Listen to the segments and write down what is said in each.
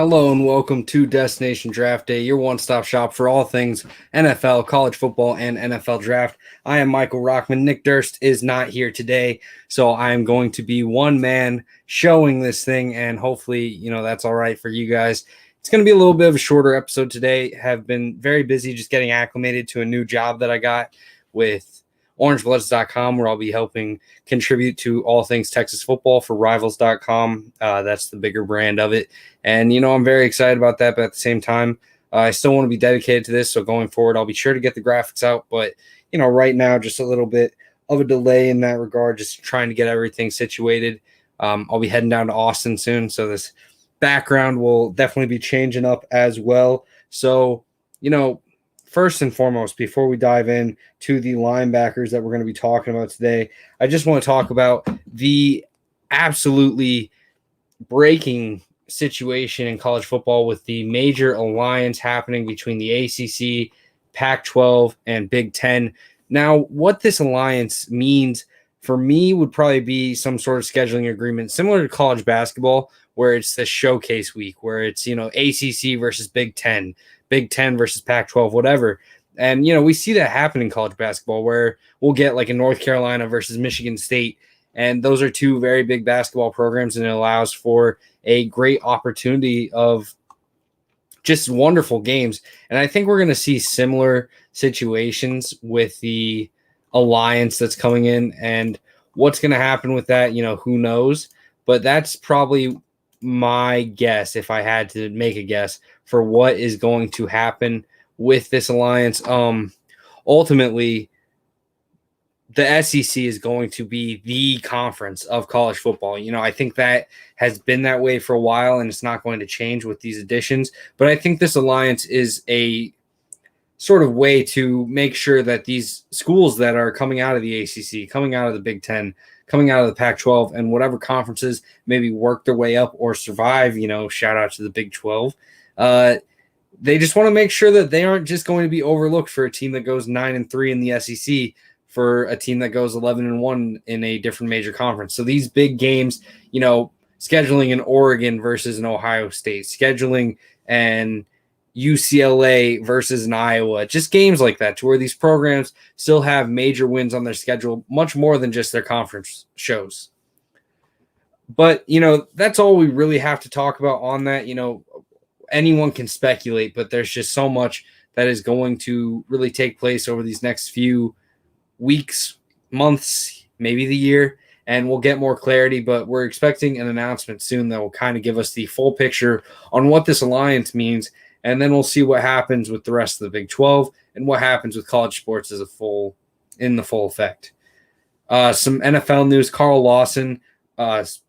Hello and welcome to Destination Draft Day, your one-stop shop for all things NFL, college football, and NFL draft. I am Michael Rockman. Nick Durst is not here today, so I am going to be one man showing this thing, and hopefully, that's all right for you guys. It's going to be a little bit of a shorter episode today. Have been very busy just getting acclimated to a new job that I got with OrangeBloods.com, where I'll be helping contribute to all things Texas football for Rivals.com. That's the bigger brand of it. And, I'm very excited about that. But at the same time, I still want to be dedicated to this. So going forward, I'll be sure to get the graphics out. But, right now, just a little bit of a delay in that regard, just trying to get everything situated. I'll be heading down to Austin soon. So this background will definitely be changing up as well. So, first and foremost, before we dive in to the linebackers that we're going to be talking about today, I just want to talk about the absolutely breaking situation in college football with the major alliance happening between the ACC, Pac-12, and Big Ten. Now, what this alliance means for me would probably be some sort of scheduling agreement similar to college basketball, where it's the showcase week, where it's, ACC versus Big Ten versus Pac-12, whatever. And, we see that happen in college basketball where we'll get like a North Carolina versus Michigan State. And those are two very big basketball programs, and it allows for a great opportunity of just wonderful games. And I think we're going to see similar situations with the alliance that's coming in, and what's going to happen with that, who knows? But that's probably my guess, if I had to make a guess, for what is going to happen with this alliance. Ultimately, the SEC is going to be the conference of college football. I think that has been that way for a while, and it's not going to change with these additions. But I think this alliance is a sort of way to make sure that these schools that are coming out of the ACC, coming out of the Big Ten, coming out of the Pac-12, and whatever conferences maybe work their way up or survive, shout out to the Big 12. They just want to make sure that they aren't just going to be overlooked for a team that goes 9-3 in the SEC for a team that goes 11-1 in a different major conference. So these big games, scheduling in Oregon versus an Ohio State, scheduling and UCLA versus an Iowa, just games like that to where these programs still have major wins on their schedule, much more than just their conference shows. But, that's all we really have to talk about on that. Anyone can speculate, but there's just so much that is going to really take place over these next few weeks, months, maybe the year, and we'll get more clarity. But we're expecting an announcement soon that will kind of give us the full picture on what this alliance means. And then we'll see what happens with the rest of the Big 12 and what happens with college sports in the full effect. Some NFL news: Carl Lawson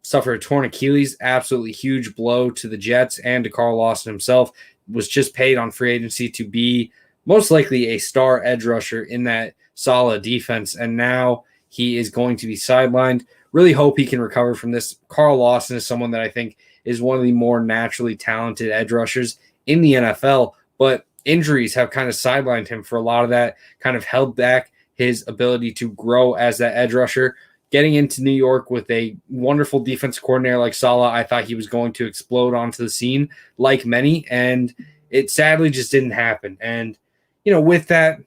suffered a torn Achilles, absolutely huge blow to the Jets and to Carl Lawson himself. Was just paid on free agency to be most likely a star edge rusher in that solid defense, and now he is going to be sidelined. Really hope he can recover from this. Carl Lawson is someone that I think is one of the more naturally talented edge rushers in the NFL, but injuries have kind of sidelined him for a lot of that, kind of held back his ability to grow as that edge rusher. Getting into New York with a wonderful defense coordinator like Saleh, I thought he was going to explode onto the scene like many, and it sadly just didn't happen. And, with that,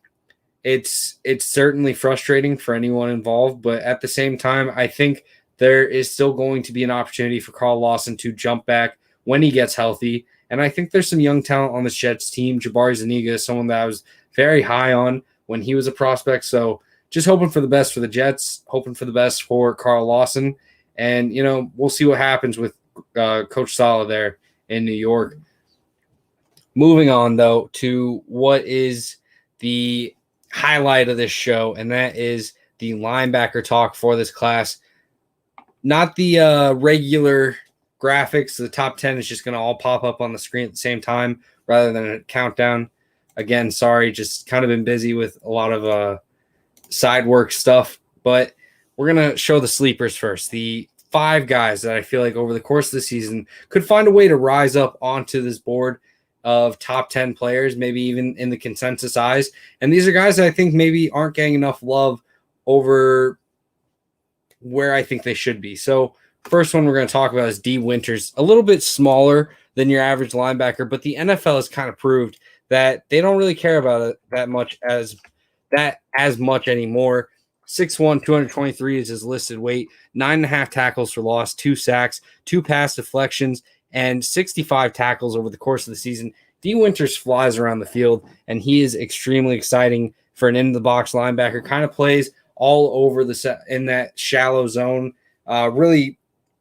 it's certainly frustrating for anyone involved, but at the same time, I think there is still going to be an opportunity for Carl Lawson to jump back when he gets healthy. And I think there's some young talent on this Jets team. Jabari Zuniga is someone that I was very high on when he was a prospect. So just hoping for the best for the Jets, hoping for the best for Carl Lawson. And, we'll see what happens with Coach Saleh there in New York. Moving on, though, to what is the highlight of this show, and that is the linebacker talk for this class. Not the regular graphics. The top 10 is just going to all pop up on the screen at the same time rather than a countdown. Again, sorry, just kind of been busy with a lot of side work stuff, but we're going to show the sleepers first. The 5 guys that I feel like over the course of the season could find a way to rise up onto this board of top 10 players, maybe even in the consensus eyes. And these are guys that I think maybe aren't getting enough love over where I think they should be. So first one we're going to talk about is D. Winters, a little bit smaller than your average linebacker, but the NFL has kind of proved that they don't really care about it as much anymore. 6'1", 223 is his listed weight, 9.5 tackles for loss, 2 sacks, 2 pass deflections, and 65 tackles over the course of the season. D. Winters flies around the field, and he is extremely exciting for an in-the-box linebacker. Kind of plays all over in that shallow zone. Really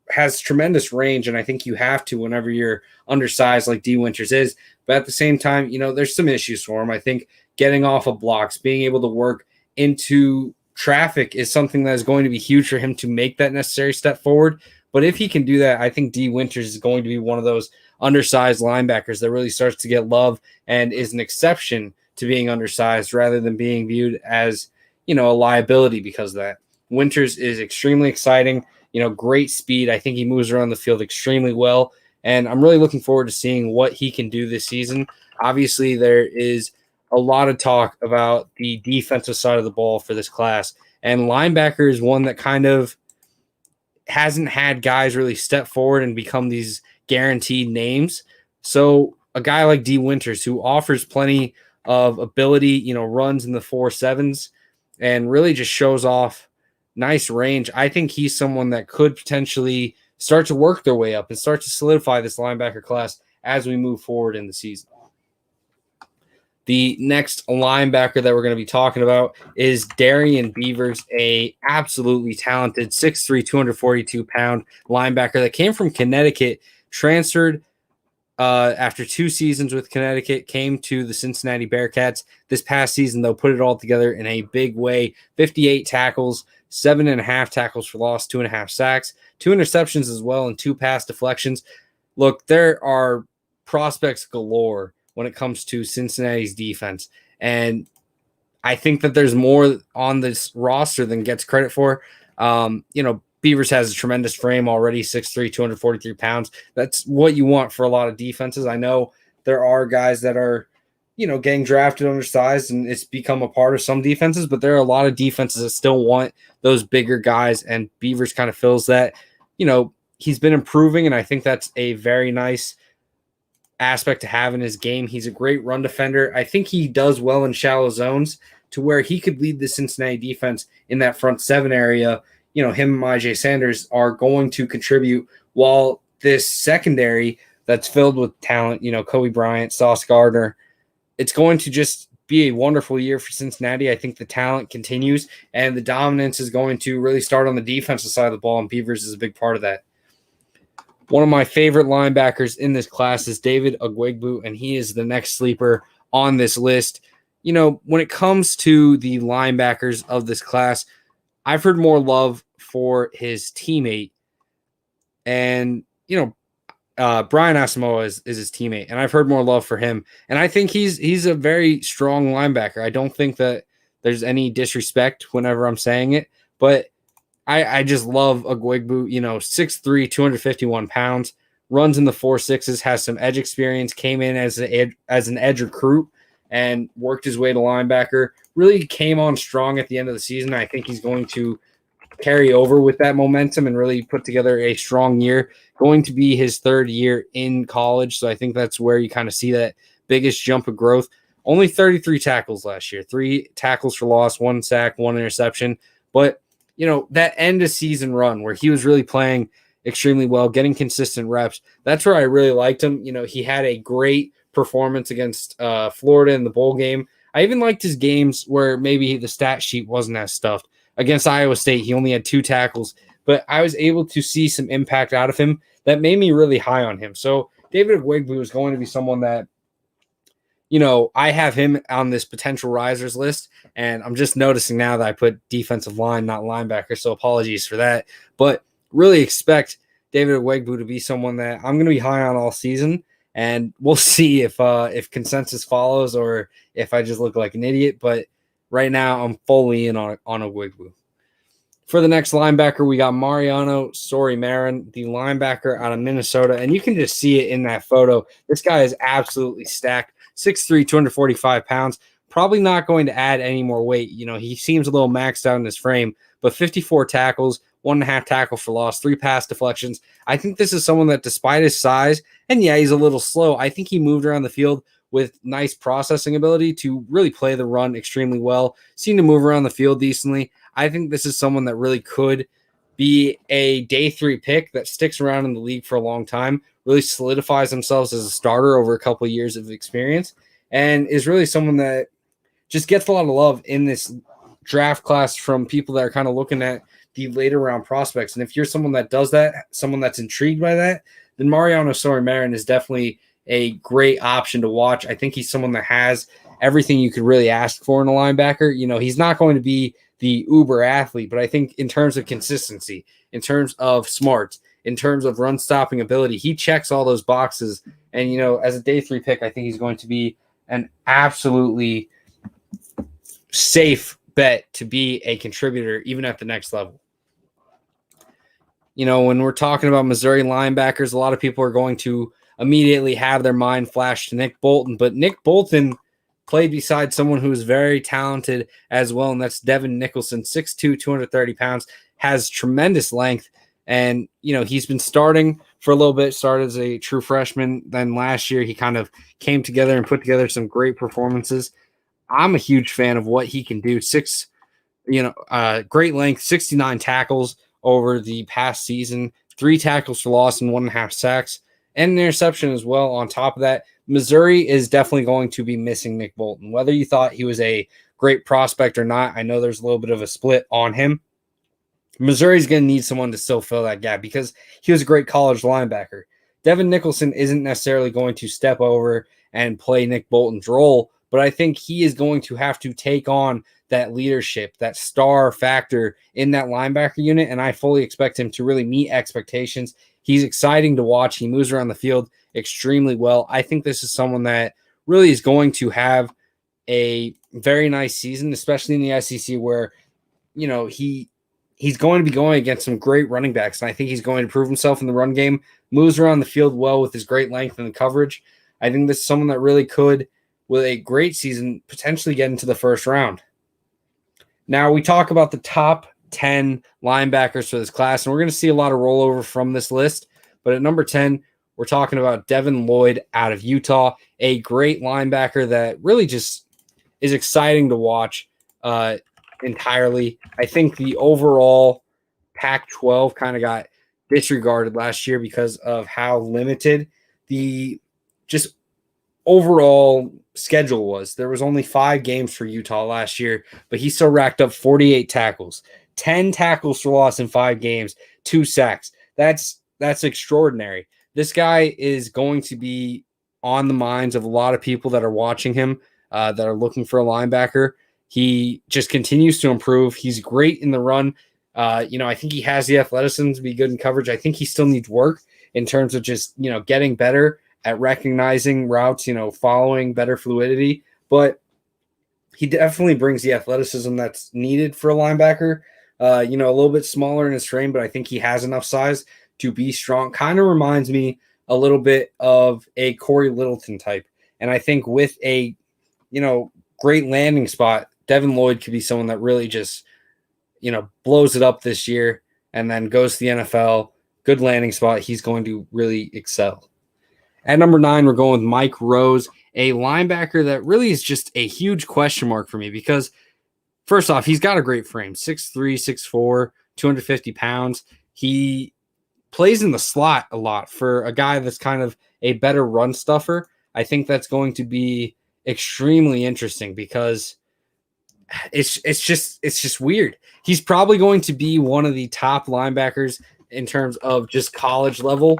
has tremendous range, and I think you have to whenever you're undersized like D. Winters is. But at the same time, there's some issues for him. I think getting off of blocks, being able to work into traffic is something that is going to be huge for him to make that necessary step forward. But if he can do that, I think D. Winters is going to be one of those undersized linebackers that really starts to get love and is an exception to being undersized rather than being viewed as, a liability because of that. Winters is extremely exciting, great speed. I think he moves around the field extremely well, and I'm really looking forward to seeing what he can do this season. Obviously, there is a lot of talk about the defensive side of the ball for this class, and linebacker is one that kind of hasn't had guys really step forward and become these guaranteed names. So a guy like D. Winters, who offers plenty of ability, runs in the 4.7s and really just shows off nice range. I think he's someone that could potentially start to work their way up and start to solidify this linebacker class as we move forward in the season. The next linebacker that we're going to be talking about is Darian Beaver, a absolutely talented 6'3", 242-pound linebacker that came from Connecticut, transferred after 2 seasons with Connecticut, came to the Cincinnati Bearcats. This past season, though, put it all together in a big way. 58 tackles, 7.5 tackles for loss, 2.5 sacks, 2 interceptions as well, and 2 pass deflections. Look, there are prospects galore when it comes to Cincinnati's defense. And I think that there's more on this roster than gets credit for. Beavers has a tremendous frame already, 6'3", 243 pounds. That's what you want for a lot of defenses. I know there are guys that are, getting drafted undersized, and it's become a part of some defenses, but there are a lot of defenses that still want those bigger guys, and Beavers kind of fills that. He's been improving, and I think that's a very nice aspect to have in his game. He's a great run defender. I think he does well in shallow zones to where he could lead the Cincinnati defense in that front 7 area. Him and IJ Sanders are going to contribute, while this secondary that's filled with talent, Kobe Bryant, Sauce Gardner, it's going to just be a wonderful year for Cincinnati. I think the talent continues, and the dominance is going to really start on the defensive side of the ball, and Beavers is a big part of that. One of my favorite linebackers in this class is David Aguigbo, and he is the next sleeper on this list. When it comes to the linebackers of this class, I've heard more love for his teammate, and Brian Asamoah is his teammate, and I've heard more love for him, and I think he's a very strong linebacker. I don't think that there's any disrespect whenever I'm saying it, but I just love Aguigbo. 6'3", 251 pounds, runs in the 4.6s, has some edge experience, came in as an edge recruit and worked his way to linebacker. Really came on strong at the end of the season. I think he's going to carry over with that momentum and really put together a strong year. Going to be his 3rd year in college, so I think that's where you kind of see that biggest jump of growth. Only 33 tackles last year, 3 tackles for loss, 1 sack, 1 interception. But, that end of season run where he was really playing extremely well, getting consistent reps, that's where I really liked him. He had a great performance against Florida in the bowl game. I even liked his games where maybe the stat sheet wasn't as stuffed. Against Iowa State, he only had 2 tackles, but I was able to see some impact out of him that made me really high on him. So David Wegboo is going to be someone that, I have him on this potential risers list, and I'm just noticing now that I put defensive line, not linebacker, so apologies for that. But really expect David Wegboo to be someone that I'm going to be high on all season, and we'll see if consensus follows or if I just look like an idiot. But right now, I'm fully in on Aguigbo. For the next linebacker, we got Mariano Sori-Marin, the linebacker out of Minnesota, and you can just see it in that photo. This guy is absolutely stacked. 6'3", 245 pounds. Probably not going to add any more weight. He seems a little maxed out in his frame, but 54 tackles, 1.5 tackle for loss, 3 pass deflections. I think this is someone that, despite his size, And yeah, he's a little slow. I think he moved around the field with nice processing ability to really play the run extremely well, seemed to move around the field decently. I think this is someone that really could be a day 3 pick that sticks around in the league for a long time, really solidifies themselves as a starter over a couple of years of experience, and is really someone that just gets a lot of love in this draft class from people that are kind of looking at the later round prospects. And if you're someone that does that, someone that's intrigued by that, then Mariano Sori-Marin is definitely a great option to watch. I think he's someone that has everything you could really ask for in a linebacker. He's not going to be the uber athlete, but I think in terms of consistency, in terms of smarts, in terms of run stopping ability, he checks all those boxes. And, as a day 3 pick, I think he's going to be an absolutely safe bet to be a contributor, even at the next level. When we're talking about Missouri linebackers, a lot of people are going to immediately have their mind flash to Nick Bolton, but Nick Bolton played beside someone who is very talented as well, and that's Devin Nicholson, 6'2", 230 pounds, has tremendous length, and, he's been starting for a little bit, started as a true freshman. Then last year, he kind of came together and put together some great performances. I'm a huge fan of what he can do. Great length, 69 tackles over the past season, 3 tackles for loss and 1.5 sacks, and an interception as well. On top of that, Missouri is definitely going to be missing Nick Bolton. Whether you thought he was a great prospect or not, I know there's a little bit of a split on him. Missouri's going to need someone to still fill that gap because he was a great college linebacker. Devin Nicholson isn't necessarily going to step over and play Nick Bolton's role, but I think he is going to have to take on that leadership, that star factor in that linebacker unit, and I fully expect him to really meet expectations. He's exciting to watch. He moves around the field extremely well. I think this is someone that really is going to have a very nice season, especially in the SEC where, he's going to be going against some great running backs, and I think he's going to prove himself in the run game, moves around the field well with his great length and coverage. I think this is someone that really could, with a great season, potentially get into the first round. Now, we talk about the top 10 linebackers for this class, and we're going to see a lot of rollover from this list. But at number 10, we're talking about Devin Lloyd out of Utah, a great linebacker that really just is exciting to watch entirely. I think the overall Pac-12 kind of got disregarded last year because of how limited the just overall schedule was. There was only 5 games for Utah last year, but he still racked up 48 tackles, 10 tackles for loss in 5 games, 2 sacks. That's extraordinary. This guy is going to be on the minds of a lot of people that are watching him, that are looking for a linebacker. He just continues to improve. He's great in the run. I think he has the athleticism to be good in coverage. I think he still needs work in terms of just, getting better at recognizing routes, following better fluidity. But he definitely brings the athleticism that's needed for a linebacker. A little bit smaller in his frame, but I think he has enough size to be strong. Kind of reminds me a little bit of a Corey Littleton type. And I think with a, great landing spot, Devin Lloyd could be someone that really just, blows it up this year and then goes to the NFL. Good landing spot. He's going to really excel. At number 9, we're going with Mike Rose, a linebacker that really is just a huge question mark for me because, first off, he's got a great frame, 6'3", 6'4", 250 pounds. He plays in the slot a lot for a guy that's kind of a better run stuffer. I think that's going to be extremely interesting because it's just weird. He's probably going to be one of the top linebackers in terms of just college level.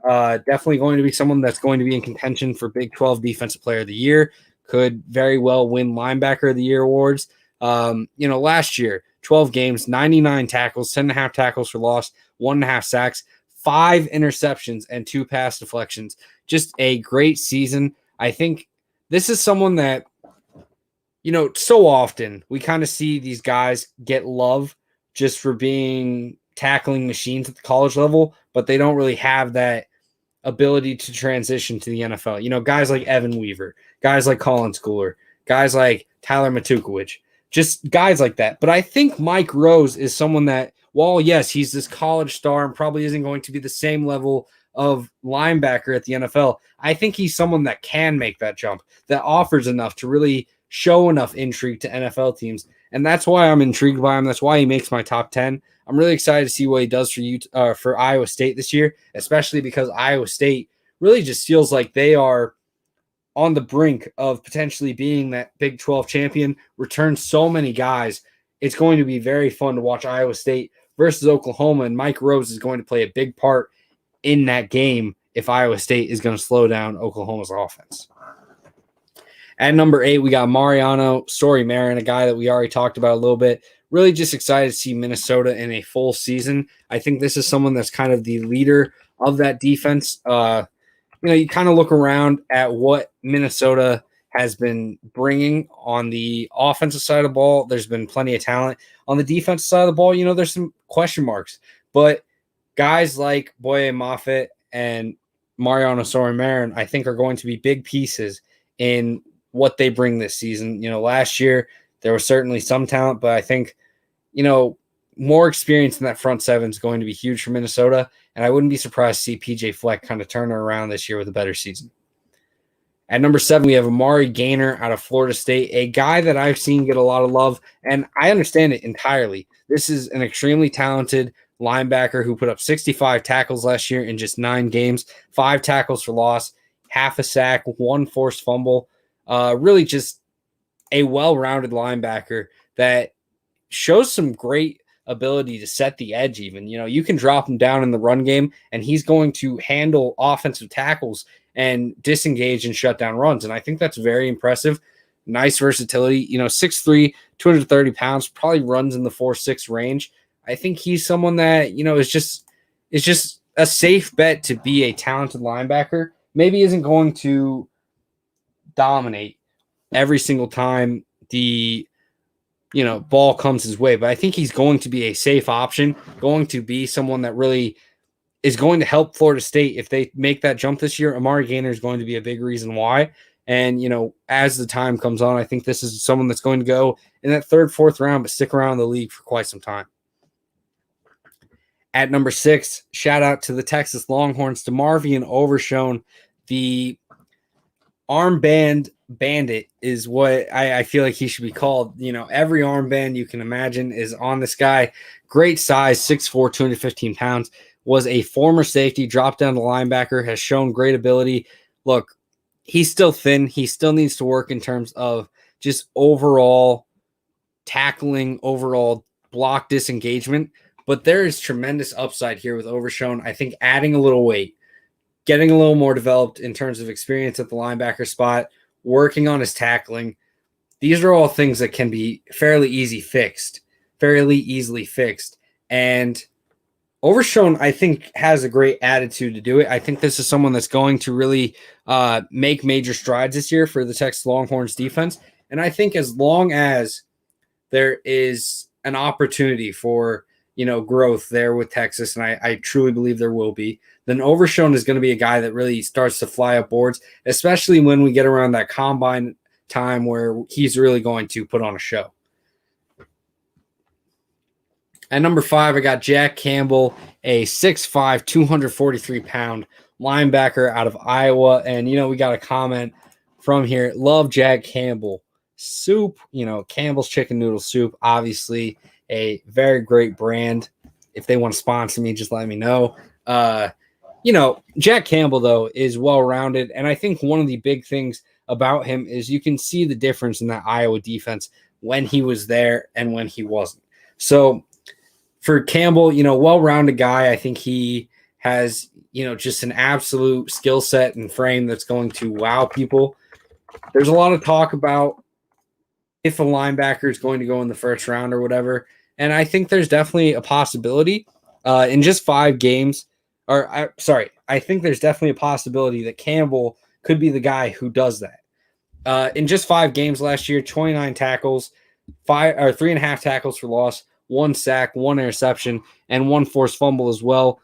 Definitely going to be someone that's going to be in contention for Big 12 Defensive Player of the Year. Could very well win Linebacker of the Year awards. Last year, 12 games, 99 tackles, 10.5 tackles for loss, 1.5 sacks, 5 interceptions, and 2 pass deflections. Just a great season. I think this is someone that, so often we kind of see these guys get love just for being tackling machines at the college level, but they don't really have that ability to transition to the NFL. Guys like Evan Weaver, guys like Colin Schooler, guys like Tyler Matukowicz, just guys like that. But I think Mike Rose is someone that, while yes, he's this college star and probably isn't going to be the same level of linebacker at the NFL. I think he's someone that can make that jump, that offers enough to really show enough intrigue to NFL teams. And that's why I'm intrigued by him. That's why he makes my top 10. I'm really excited to see what he does for Iowa State this year, especially because Iowa State really just feels like they are on the brink of potentially being that Big 12 champion, return so many guys. It's going to be very fun to watch Iowa State versus Oklahoma, and Mike Rose is going to play a big part in that game if Iowa State is going to slow down Oklahoma's offense. At number 8, we got Mariano Story-Marin, a guy that we already talked about a little bit. Really just excited to see Minnesota in a full season. I think this is someone that's kind of the leader of that defense. You kind of look around at what Minnesota has been bringing on the offensive side of the ball. There's been plenty of talent. On the defensive side of the ball, there's some question marks. But guys like Boye Mafe and Mariano Story-Marin, I think, are going to be big pieces in what they bring this season. Last year there was certainly some talent, but I think, more experience in that front seven is going to be huge for Minnesota. And I wouldn't be surprised to see PJ Fleck kind of turn her around this year with a better season. At number 7, we have Amari Gainer out of Florida State, a guy that I've seen get a lot of love, and I understand it entirely. This is an extremely talented linebacker who put up 65 tackles last year in just 9 games, 5 tackles for loss, half a sack, 1 forced fumble. Really just a well-rounded linebacker that shows some great ability to set the edge even. You can drop him down in the run game, and he's going to handle offensive tackles and disengage and shut down runs. And I think that's very impressive. Nice versatility. 6'3", 230 pounds, probably runs in the 4.6 range. I think he's someone that, is just a safe bet to be a talented linebacker. Maybe isn't going to dominate every single time the ball comes his way, but I think he's going to be a safe option, going to be someone that really is going to help Florida State if they make that jump this year. Amari Gainer is going to be a big reason why. And, as the time comes on, I think this is someone that's going to go in that 3rd, 4th round, but stick around in the league for quite some time. At number 6, shout out to the Texas Longhorns, to Marvian Overshown. The armband bandit is what I feel like he should be called. Every armband you can imagine is on this guy. Great size, 6'4", 215 pounds. Was a former safety, dropped down to linebacker, has shown great ability. Look, he's still thin. He still needs to work in terms of just overall tackling, overall block disengagement. But there is tremendous upside here with Overshown. I think adding a little weight, getting a little more developed in terms of experience at the linebacker spot, working on his tackling. These are all things that can be fairly easily fixed. And Overshown, I think, has a great attitude to do it. I think this is someone that's going to really make major strides this year for the Texas Longhorns defense. And I think as long as there is an opportunity for, growth there with Texas, and I truly believe there will be, then Overshown is going to be a guy that really starts to fly up boards, especially when we get around that combine time where he's really going to put on a show. At number 5, I got Jack Campbell, a 6'5", 243-pound linebacker out of Iowa. And, we got a comment from here. Love Jack Campbell. Soup, Campbell's Chicken Noodle Soup, obviously a very great brand. If they want to sponsor me, just let me know. Jack Campbell, though, is well-rounded. And I think one of the big things about him is you can see the difference in that Iowa defense when he was there and when he wasn't. So, for Campbell, well-rounded guy. I think he has, just an absolute skill set and frame that's going to wow people. There's a lot of talk about if a linebacker is going to go in the first round or whatever. And I think there's definitely a possibility in just 5 games. I think there's definitely a possibility that Campbell could be the guy who does that. In just 5 games last year, 29 tackles, 3.5 tackles for loss, 1 sack, 1 interception, and 1 forced fumble as well.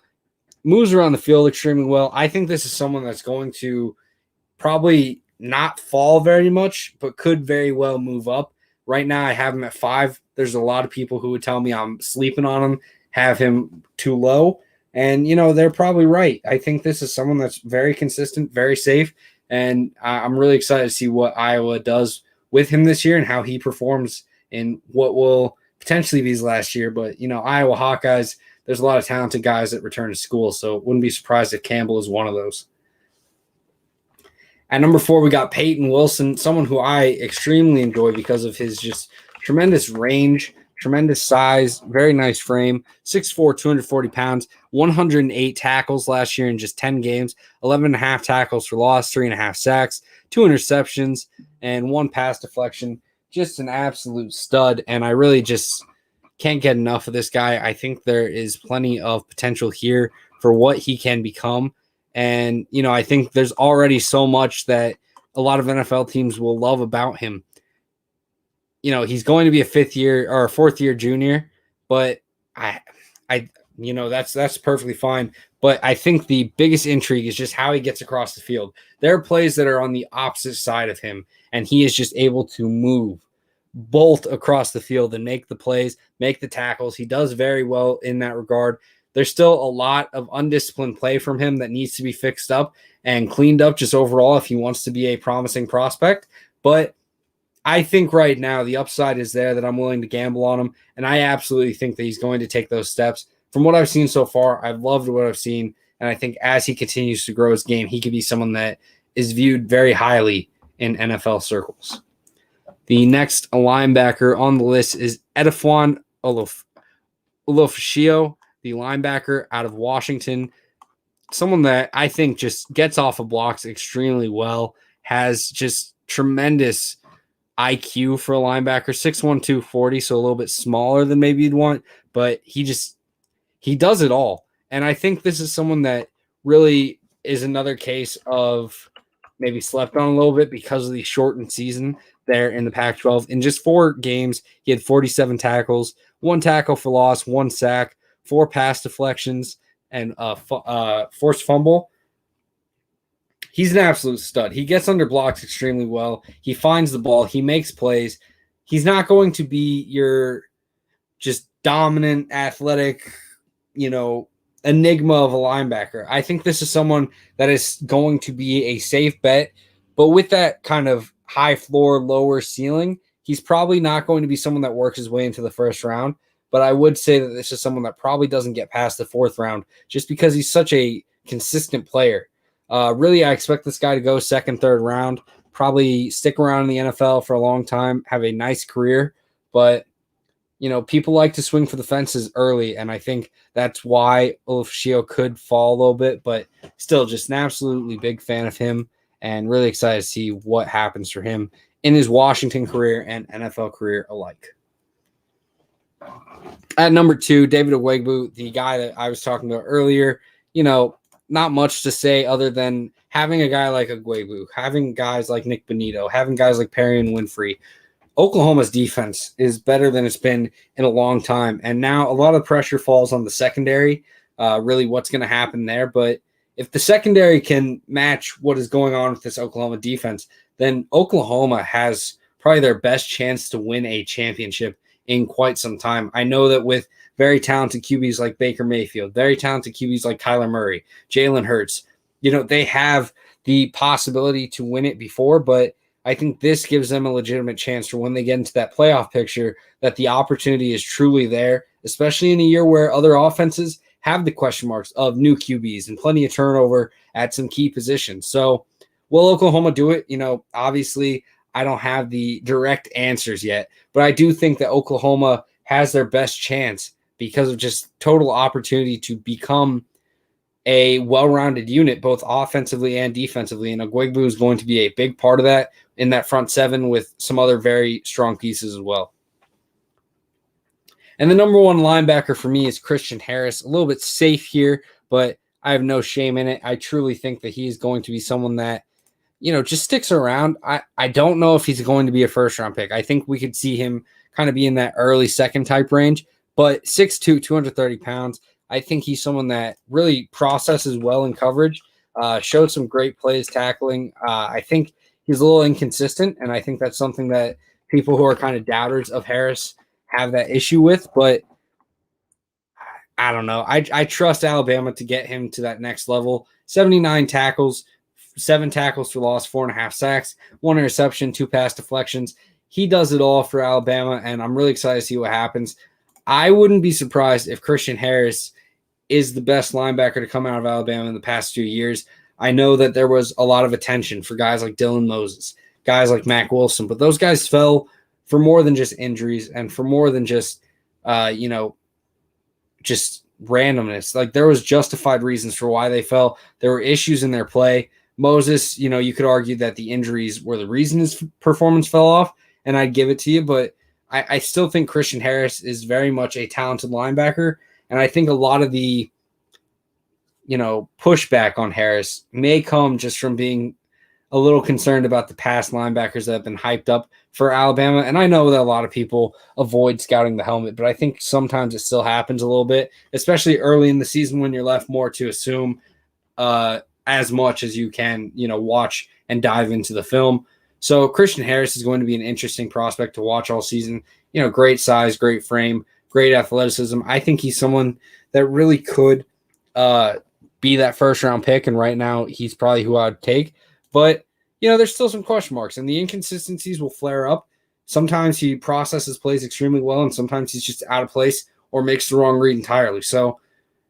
Moves around the field extremely well. I think this is someone that's going to probably not fall very much, but could very well move up. Right now, I have him at 5. There's a lot of people who would tell me I'm sleeping on him, have him too low. And, they're probably right. I think this is someone that's very consistent, very safe. And I'm really excited to see what Iowa does with him this year and how he performs in what will potentially be his last year. But, Iowa Hawkeyes, there's a lot of talented guys that return to school. So wouldn't be surprised if Campbell is one of those. At number 4, we got Peyton Wilson, someone who I extremely enjoy because of his just tremendous range, tremendous size, very nice frame, 6'4", 240 pounds, 108 tackles last year in just 10 games, 11.5 tackles for loss, 3.5 sacks, 2 interceptions, and 1 pass deflection. Just an absolute stud, and I really just can't get enough of this guy. I think there is plenty of potential here for what he can become. And, I think there's already so much that a lot of NFL teams will love about him. He's going to be a 5th year or a 4th year junior, but that's perfectly fine. But I think the biggest intrigue is just how he gets across the field. There are plays that are on the opposite side of him, and he is just able to bolt across the field and make the plays, make the tackles. He does very well in that regard. There's still a lot of undisciplined play from him that needs to be fixed up and cleaned up just overall if he wants to be a promising prospect. But I think right now the upside is there that I'm willing to gamble on him, and I absolutely think that he's going to take those steps. From what I've seen so far, I've loved what I've seen, and I think as he continues to grow his game, he could be someone that is viewed very highly in NFL circles. The next linebacker on the list is Edefon Olofishio, the linebacker out of Washington, someone that I think just gets off of blocks extremely well, has just tremendous IQ for a linebacker, 6'1", 240, so a little bit smaller than maybe you'd want, but he does it all. And I think this is someone that really is another case of maybe slept on a little bit because of the shortened season there in the Pac-12. In just 4 games, he had 47 tackles, 1 tackle for loss, 1 sack, 4 pass deflections, and a forced fumble. He's an absolute stud. He gets under blocks extremely well. He finds the ball. He makes plays. He's not going to be your just dominant, athletic, enigma of a linebacker. I think this is someone that is going to be a safe bet, but with that kind of high floor, lower ceiling, he's probably not going to be someone that works his way into the first round. But I would say that this is someone that probably doesn't get past the 4th round just because he's such a consistent player. Really, I expect this guy to go 2nd, 3rd round, probably stick around in the NFL for a long time, have a nice career. But, people like to swing for the fences early, and I think that's why Olofishio could fall a little bit. But still, just an absolutely big fan of him and really excited to see what happens for him in his Washington career and NFL career alike. At number 2, David Wegboo, the guy that I was talking about earlier, not much to say other than having a guy like Aguigbo, having guys like Nick Bonito, having guys like Perry and Winfrey. Oklahoma's defense is better than it's been in a long time. And now a lot of pressure falls on the secondary, really what's going to happen there. But if the secondary can match what is going on with this Oklahoma defense, then Oklahoma has probably their best chance to win a championship in quite some time. I know that with very talented QBs like Baker Mayfield, very talented QBs like Kyler Murray, Jalen Hurts, they have the possibility to win it before, but I think this gives them a legitimate chance for when they get into that playoff picture that the opportunity is truly there, especially in a year where other offenses have the question marks of new QBs and plenty of turnover at some key positions. So will Oklahoma do it? Obviously I don't have the direct answers yet, but I do think that Oklahoma has their best chance because of just total opportunity to become a well-rounded unit, both offensively and defensively. And Aguigbo is going to be a big part of that in that front 7 with some other very strong pieces as well. And the number 1 linebacker for me is Christian Harris. A little bit safe here, but I have no shame in it. I truly think that he is going to be someone that, just sticks around. I don't know if he's going to be a first-round pick. I think we could see him kind of be in that early 2nd type range, but 6'2", 230 pounds. I think he's someone that really processes well in coverage, showed some great plays tackling. I think he's a little inconsistent, and I think that's something that people who are kind of doubters of Harris have that issue with. But I don't know. I trust Alabama to get him to that next level. 79 tackles, 7 tackles for loss, 4.5 sacks, 1 interception, 2 pass deflections. He does it all for Alabama, and I'm really excited to see what happens. I wouldn't be surprised if Christian Harris is the best linebacker to come out of Alabama in the past 2 years. I know that there was a lot of attention for guys like Dylan Moses, guys like Mac Wilson, but those guys fell for more than just injuries and for more than just, just randomness. Like, there was justified reasons for why they fell. There were issues in their play. Moses, you could argue that the injuries were the reason his performance fell off, and I'd give it to you, but I still think Christian Harris is very much a talented linebacker, and I think a lot of the, pushback on Harris may come just from being a little concerned about the past linebackers that have been hyped up for Alabama. And I know that a lot of people avoid scouting the helmet, but I think sometimes it still happens a little bit, especially early in the season when you're left more to assume as much as you can, watch and dive into the film. So Christian Harris is going to be an interesting prospect to watch all season. Great size, great frame, great athleticism. I think he's someone that really could be that first-round pick, and right now he's probably who I'd take. But, there's still some question marks, and the inconsistencies will flare up. Sometimes he processes plays extremely well, and sometimes he's just out of place or makes the wrong read entirely. So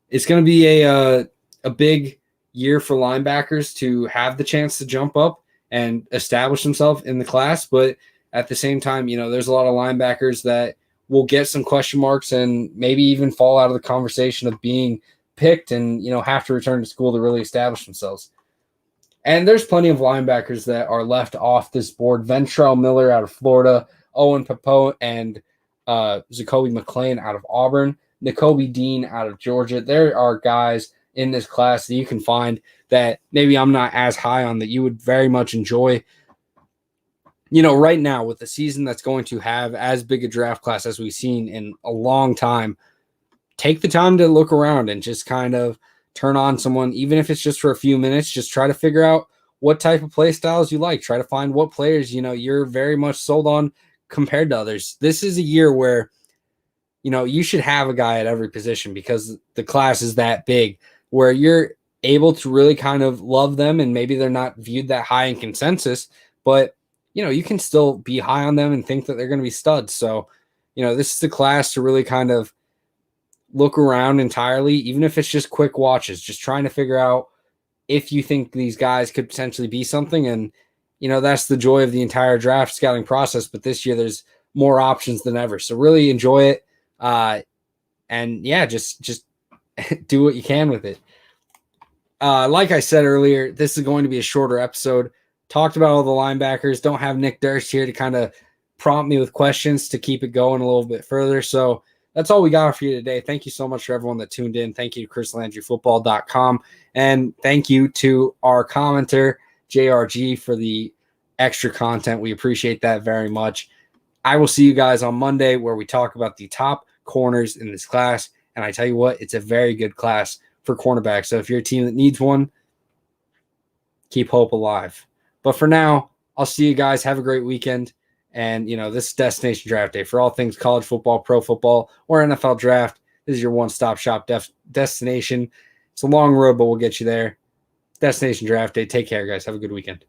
it's going to be a big year for linebackers to have the chance to jump up and establish themselves in the class. But at the same time, there's a lot of linebackers that will get some question marks and maybe even fall out of the conversation of being picked and, have to return to school to really establish themselves. And there's plenty of linebackers that are left off this board. Ventrell Miller out of Florida, Owen Pappoe and Zacoby McClain out of Auburn, Nakobe Dean out of Georgia. There are guys in this class that you can find that maybe I'm not as high on that you would very much enjoy. Right now with the season that's going to have as big a draft class as we've seen in a long time, take the time to look around and just kind of turn on someone, even if it's just for a few minutes. Just try to figure out what type of play styles you like. Try to find what players, you're very much sold on compared to others. This is a year where, you should have a guy at every position because the class is that big where you're able to really kind of love them, and maybe they're not viewed that high in consensus, but, you can still be high on them and think that they're going to be studs. So, this is the class to really kind of look around entirely, even if it's just quick watches, just trying to figure out if you think these guys could potentially be something. And, that's the joy of the entire draft scouting process. But this year there's more options than ever. So really enjoy it. And yeah, just do what you can with it. Like I said earlier, this is going to be a shorter episode. Talked about all the linebackers. Don't have Nick Durst here to kind of prompt me with questions to keep it going a little bit further. So that's all we got for you today. Thank you so much for everyone that tuned in. Thank you to ChrisLandryFootball.com. And thank you to our commenter, JRG, for the extra content. We appreciate that very much. I will see you guys on Monday where we talk about the top corners in this class. And I tell you what, it's a very good class for cornerbacks. So if you're a team that needs one, keep hope alive. But for now, I'll see you guys. Have a great weekend. And, this is Destination Draft Day for all things college football, pro football, or NFL draft. This is your one-stop shop destination. It's a long road, but we'll get you there. Destination Draft Day. Take care, guys. Have a good weekend.